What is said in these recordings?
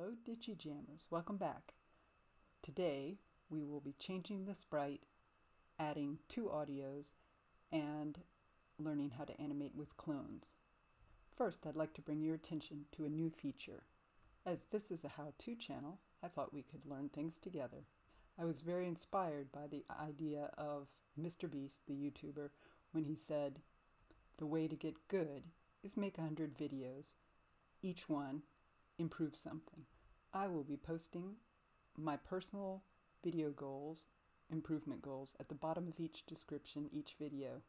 Hello Ditchy Jammers, welcome back. Today we will be changing the sprite, adding two audios, and learning how to animate with clones. First, I'd like to bring your attention to a new feature. As this is a how-to channel, I thought we could learn things together. I was very inspired by the idea of Mr. Beast, the YouTuber, when he said, "The way to get good is make 100 videos. Each one improve something." I will be posting my personal video goals, improvement goals, at the bottom of each description, each video.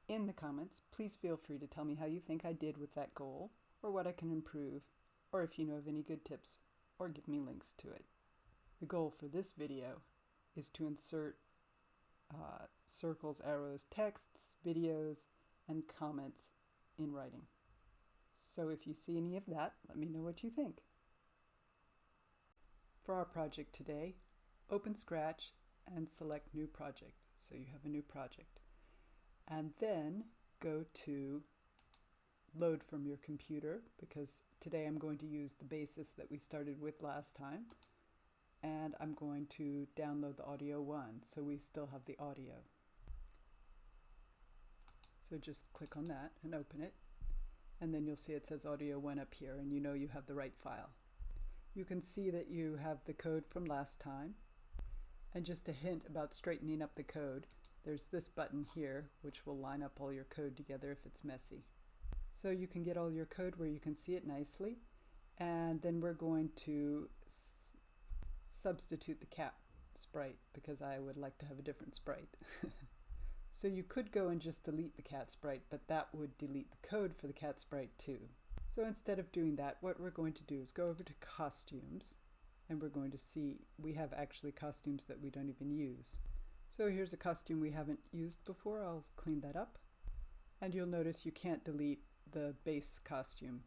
In the comments, please feel free to tell me how you think I did with that goal, or what I can improve, or if you know of any good tips, or give me links to it. The goal for this video is to insert circles, arrows, texts, videos, and comments in writing. So if you see any of that, let me know what you think. For our project today, open Scratch and select New Project, so you have a new project. And then go to Load from your computer, because today I'm going to use the basis that we started with last time. And I'm going to download the audio one, so we still have the audio. So just click on that and open it. And then you'll see it says audio 1 up here, and you know you have the right file. You can see that you have the code from last time. And just a hint about straightening up the code, there's this button here which will line up all your code together if it's messy. So you can get all your code where you can see it nicely, and then we're going to substitute the cat sprite because I would like to have a different sprite. So you could go and just delete the cat sprite, but that would delete the code for the cat sprite too. So instead of doing that, what we're going to do is go over to costumes, and we're going to see we have actually costumes that we don't even use. So here's a costume we haven't used before. I'll clean that up. And you'll notice you can't delete the base costume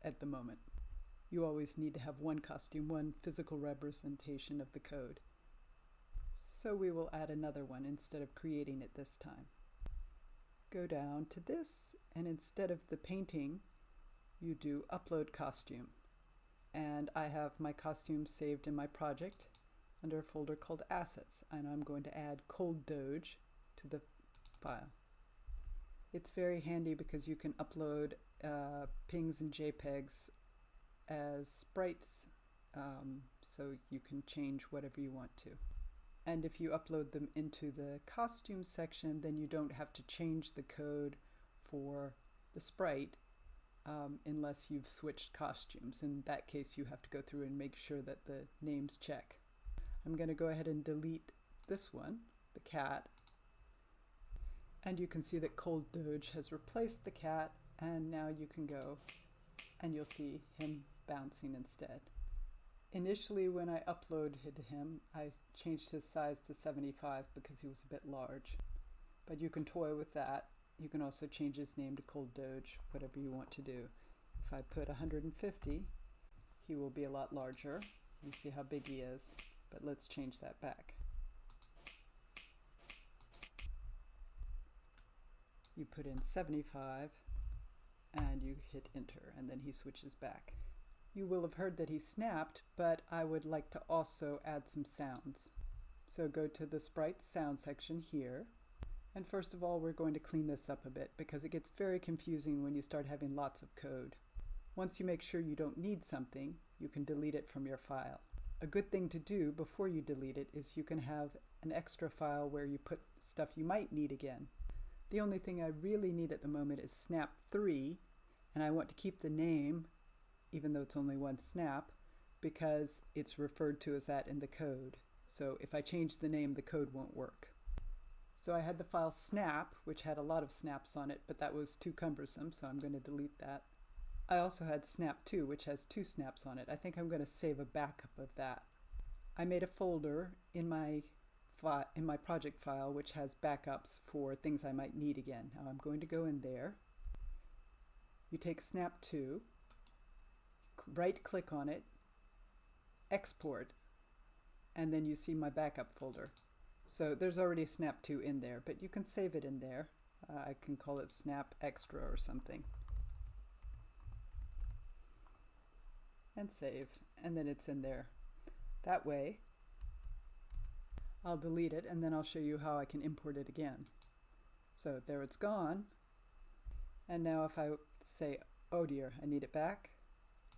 at the moment. You always need to have one costume, one physical representation of the code. So we will add another one instead of creating it this time. Go down to this, and instead of the painting, you do upload costume. And I have my costume saved in my project under a folder called assets, and I'm going to add cold doge to the file. It's very handy because you can upload PNGs and JPEGs as sprites, so you can change whatever you want to. And if you upload them into the costume section, then you don't have to change the code for the sprite unless you've switched costumes. In that case, you have to go through and make sure that the names check. I'm going to go ahead and delete this one, the cat. And you can see that Cold Doge has replaced the cat, and now you can go and you'll see him bouncing instead. Initially, when I uploaded him, I changed his size to 75 because he was a bit large. But you can toy with that. You can also change his name to Cold Doge, whatever you want to do. If I put 150, he will be a lot larger. You see how big he is, but let's change that back. You put in 75 and you hit enter, and then he switches back. You will have heard that he snapped, but I would like to also add some sounds. So go to the sprite sound section here. And first of all, we're going to clean this up a bit because it gets very confusing when you start having lots of code. Once you make sure you don't need something, you can delete it from your file. A good thing to do before you delete it is you can have an extra file where you put stuff you might need again. The only thing I really need at the moment is snap 3, and I want to keep the name, even though it's only one snap, because it's referred to as that in the code. So if I change the name, the code won't work. So I had the file snap, which had a lot of snaps on it, but that was too cumbersome, so I'm going to delete that. I also had snap2, which has 2 snaps on it. I think I'm going to save a backup of that. I made a folder in my project file which has backups for things I might need again. Now I'm going to go in there. You take snap2, right click on it, export, and then you see my backup folder. So there's already snap2 in there, but you can save it in there. I can call it snap extra or something. And save. and then it's in there. That way, I'll delete it and then I'll show you how I can import it again. So there it's gone. And now if I say, oh dear, I need it back,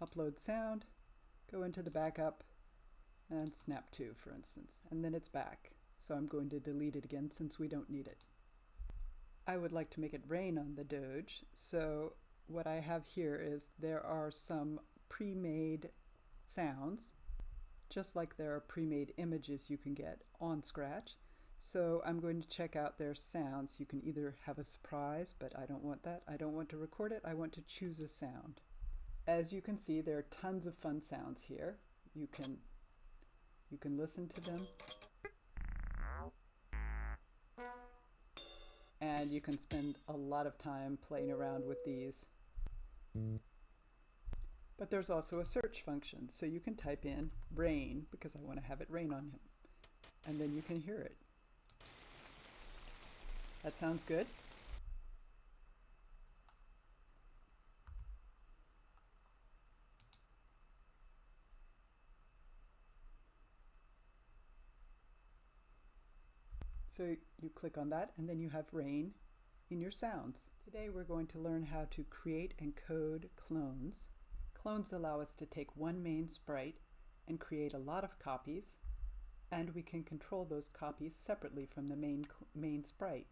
upload sound, go into the backup, and snap to, for instance, and then it's back. So I'm going to delete it again since we don't need it. I would like to make it rain on the Doge, so what I have here is there are some pre-made sounds, just like there are pre-made images you can get on Scratch. So I'm going to check out their sounds. You can either have a surprise, but I don't want that. I don't want to record it. I want to choose a sound. As you can see, there are tons of fun sounds here. You can listen to them. And you can spend a lot of time playing around with these. But there's also a search function, so you can type in rain, because I want to have it rain on him. And then you can hear it. That sounds good. So you click on that and then you have rain in your sounds. Today we're going to learn how to create and code clones. Clones allow us to take one main sprite and create a lot of copies, and we can control those copies separately from the main sprite.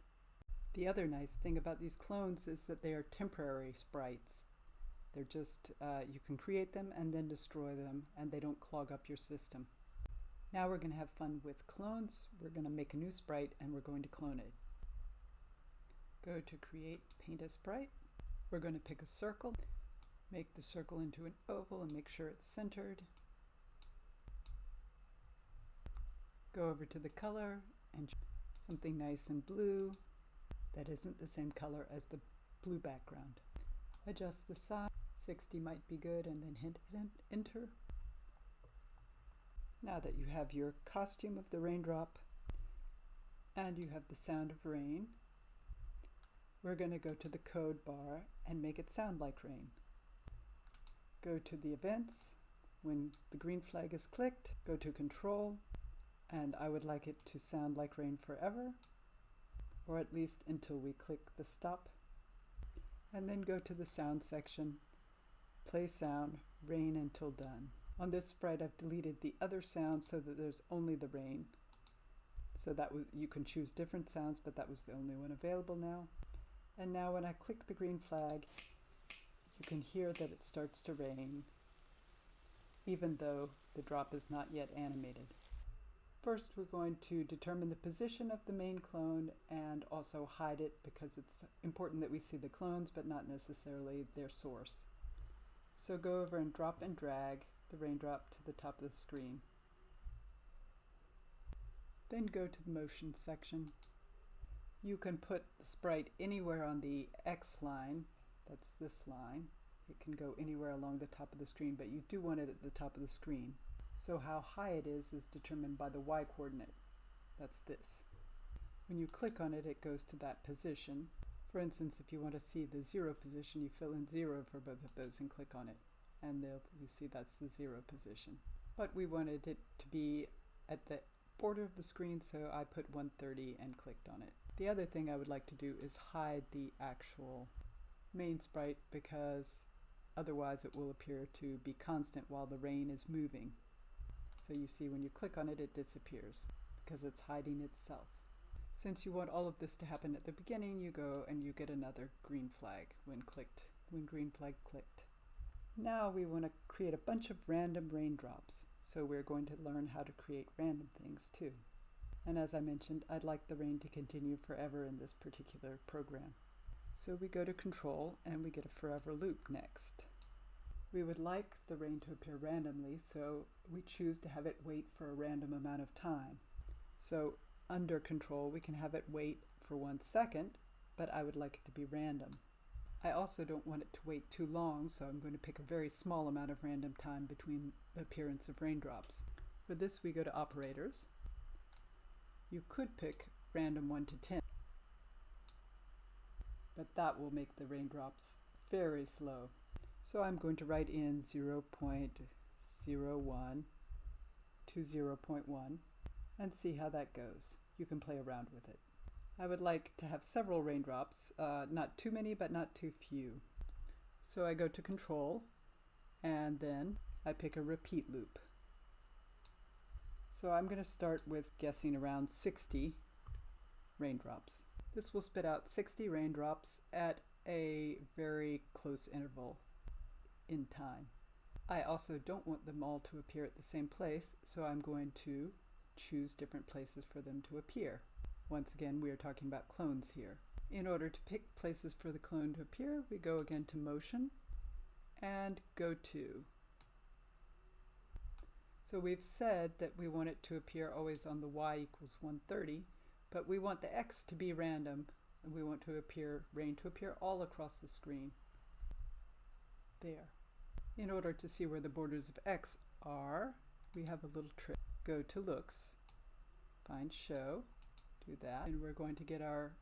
The other nice thing about these clones is that they are temporary sprites. They're just, you can create them and then destroy them, and they don't clog up your system. Now we're going to have fun with clones. We're going to make a new sprite and we're going to clone it. Go to create, paint a sprite. We're going to pick a circle, make the circle into an oval and make sure it's centered. Go over to the color and something nice and blue that isn't the same color as the blue background. Adjust the size, 60 might be good, and then hit enter. Now that you have your costume of the raindrop and you have the sound of rain, we're going to go to the code bar and make it sound like rain. Go to the events. When the green flag is clicked, go to control, and I would like it to sound like rain forever, or at least until we click the stop. And then go to the sound section, play sound, rain until done. On this sprite, I've deleted the other sounds so that there's only the rain. So that was, you can choose different sounds, but that was the only one available now. And now when I click the green flag, you can hear that it starts to rain, even though the drop is not yet animated. First, we're going to determine the position of the main clone and also hide it, because it's important that we see the clones, but not necessarily their source. So go over and drop and drag the raindrop to the top of the screen. Then go to the motion section. You can put the sprite anywhere on the X line, that's this line. It can go anywhere along the top of the screen, but you do want it at the top of the screen. So how high it is determined by the Y coordinate. That's this. When you click on it, it goes to that position. For instance, if you want to see the 0 position, you fill in 0 for both of those and click on it. And you see that's the 0 position. But we wanted it to be at the border of the screen, so I put 130 and clicked on it. The other thing I would like to do is hide the actual main sprite, because otherwise it will appear to be constant while the rain is moving. So you see when you click on it, it disappears because it's hiding itself. Since you want all of this to happen at the beginning, you go and you get another green flag when green flag clicked. Now we want to create a bunch of random raindrops, so we're going to learn how to create random things too. And as I mentioned, I'd like the rain to continue forever in this particular program. So we go to control and we get a forever loop next. We would like the rain to appear randomly, so we choose to have it wait for a random amount of time. So under control, we can have it wait for 1 second, but I would like it to be random. I also don't want it to wait too long, so I'm going to pick a very small amount of random time between the appearance of raindrops. For this, we go to operators. You could pick random 1 to 10, but that will make the raindrops very slow. So I'm going to write in 0.001. 0, 1 to 0.1 and see how that goes. You can play around with it. I would like to have several raindrops, not too many but not too few. So I go to Control and then I pick a repeat loop. So I'm going to start with guessing around 60 raindrops. This will spit out 60 raindrops at a very close interval in time. I also don't want them all to appear at the same place, so I'm going to choose different places for them to appear. Once again, we are talking about clones here. In order to pick places for the clone to appear, we go again to Motion and go to. So we've said that we want it to appear always on the y equals 130, but we want the x to be random, and we want rain to appear all across the screen. There. In order to see where the borders of x are, we have a little trick. Go to Looks, find Show, do that, and we're going to get our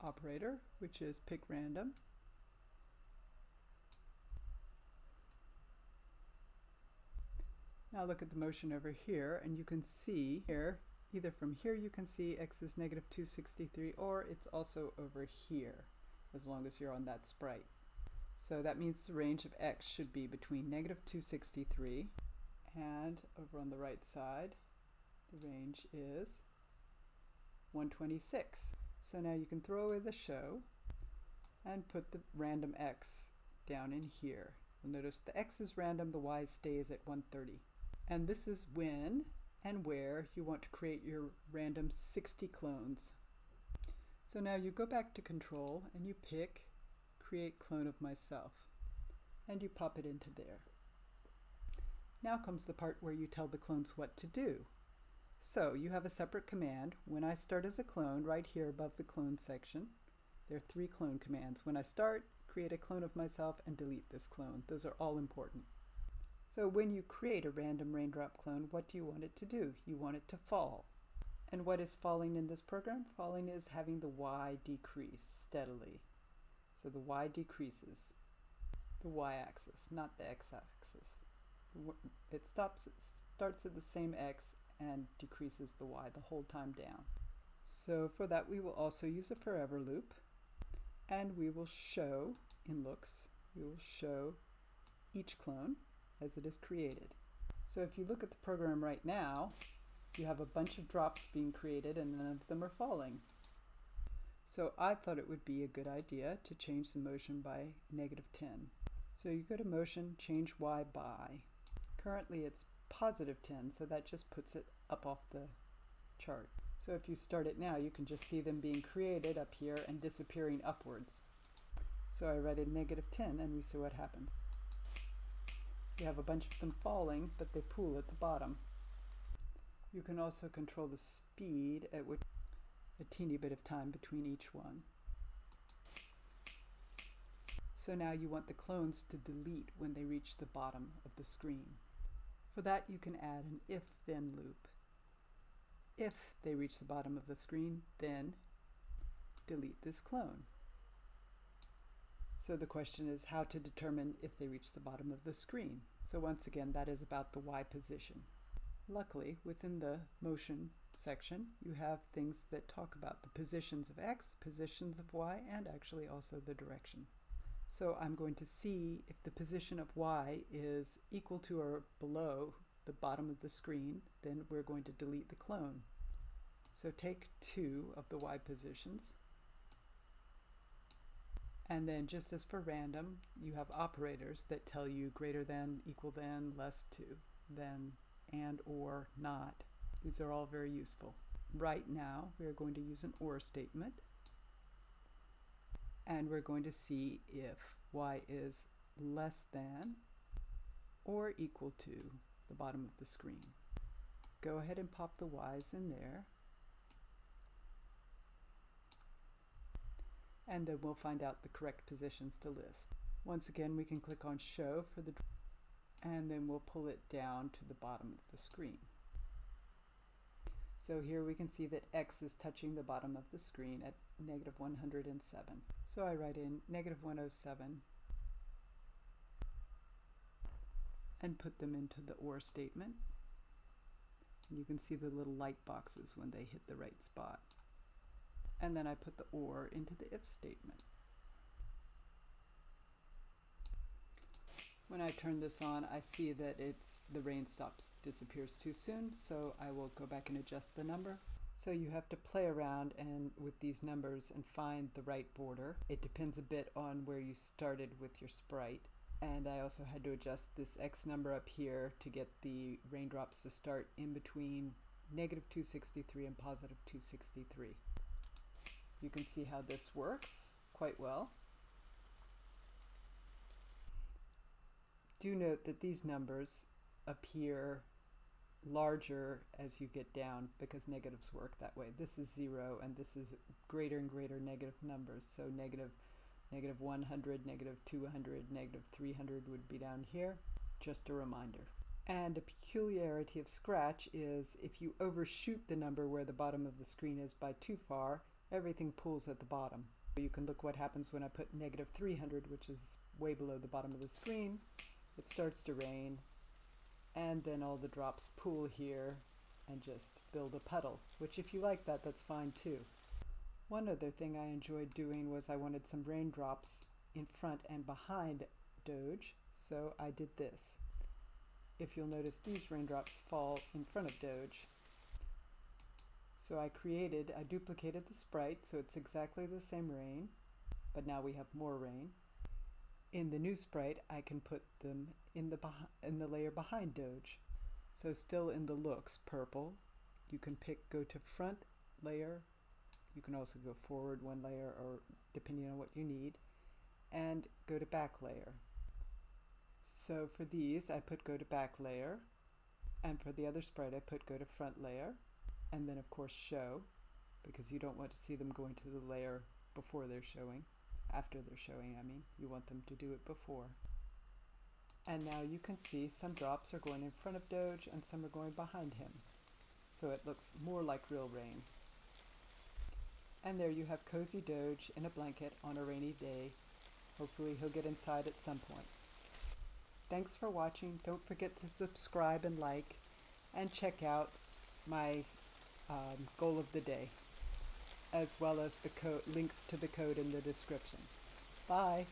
operator, which is pick random. Now look at the motion over here, and you can see here, either from here you can see x is negative 263, or it's also over here, as long as you're on that sprite. So that means the range of x should be between negative 263 and over on the right side, the range is 126. So now you can throw away the show and put the random x down in here. You'll notice the x is random, the y stays at 130. And this is when and where you want to create your random 60 clones. So now you go back to Control and you pick Create Clone of Myself, and you pop it into there. Now comes the part where you tell the clones what to do. So you have a separate command. When I start as a clone, right here above the clone section, there are 3 clone commands. When I start, create a clone of myself and delete this clone. Those are all important. So when you create a random raindrop clone, what do you want it to do? You want it to fall. And what is falling in this program? Falling is having the y decrease steadily. So the y decreases, the y-axis, not the x-axis. It starts at the same x and decreases the y the whole time down. So for that we will also use a forever loop, and we will show in Looks, we will show each clone as it is created. So if you look at the program right now, you have a bunch of drops being created and none of them are falling. So I thought it would be a good idea to change the motion by -10. So you go to Motion, change y by. Currently it's +10, so that just puts it up off the chart. So if you start it now, you can just see them being created up here and disappearing upwards. So I write in -10 and we see what happens. You have a bunch of them falling, but they pool at the bottom. You can also control the speed at which a teeny bit of time between each one. So now you want the clones to delete when they reach the bottom of the screen. For that you can add an if-then loop. If they reach the bottom of the screen, then delete this clone. So the question is how to determine if they reach the bottom of the screen. So once again, that is about the y position. Luckily, within the motion section, you have things that talk about the positions of x, positions of y, and actually also the direction. So I'm going to see if the position of y is equal to or below the bottom of the screen, then we're going to delete the clone. So take 2 of the y positions, and then just as for random, you have operators that tell you greater than, equal than, less to, than, and, or, not. These are all very useful. Right now, we're going to use an or statement, and we're going to see if y is less than or equal to the bottom of the screen. Go ahead and pop the y's in there, and then we'll find out the correct positions to list. Once again, we can click on Show for the, and then we'll pull it down to the bottom of the screen. So here we can see that x is touching the bottom of the screen at -107. So I write in -107, and put them into the or statement. And you can see the little light boxes when they hit the right spot. And then I put the or into the if statement. When I turn this on, I see that the rain disappears too soon, so I will go back and adjust the number. So you have to play around with these numbers and find the right border. It depends a bit on where you started with your sprite. And I also had to adjust this X number up here to get the raindrops to start in between -263 and +263. You can see how this works quite well. Do note that these numbers appear larger as you get down because negatives work that way. This is 0 and this is greater and greater negative numbers. So negative 100, -200, -300 would be down here. Just a reminder. And a peculiarity of Scratch is if you overshoot the number where the bottom of the screen is by too far, everything pools at the bottom. You can look what happens when I put -300, which is way below the bottom of the screen. It starts to rain, and then all the drops pool here and just build a puddle, which if you like that, that's fine too. One other thing I enjoyed doing was I wanted some raindrops in front and behind Doge, so I did this. If you'll notice, these raindrops fall in front of Doge. So I duplicated the sprite, so it's exactly the same rain, but now we have more rain. In the new sprite, I can put them in the layer behind Doge. So still in the looks, purple, you can go to front layer. You can also go forward one layer, or depending on what you need, and go to back layer. So for these, I put go to back layer, and for the other sprite, I put go to front layer, and then of course show, because you don't want to see them going to the layer before they're showing. After they're showing, I mean. You want them to do it before. And now you can see some drops are going in front of Doge and some are going behind him. So it looks more like real rain. And there you have cozy Doge in a blanket on a rainy day. Hopefully he'll get inside at some point. Thanks for watching. Don't forget to subscribe and like, and check out my goal of the day, as well as the links to the code in the description. Bye!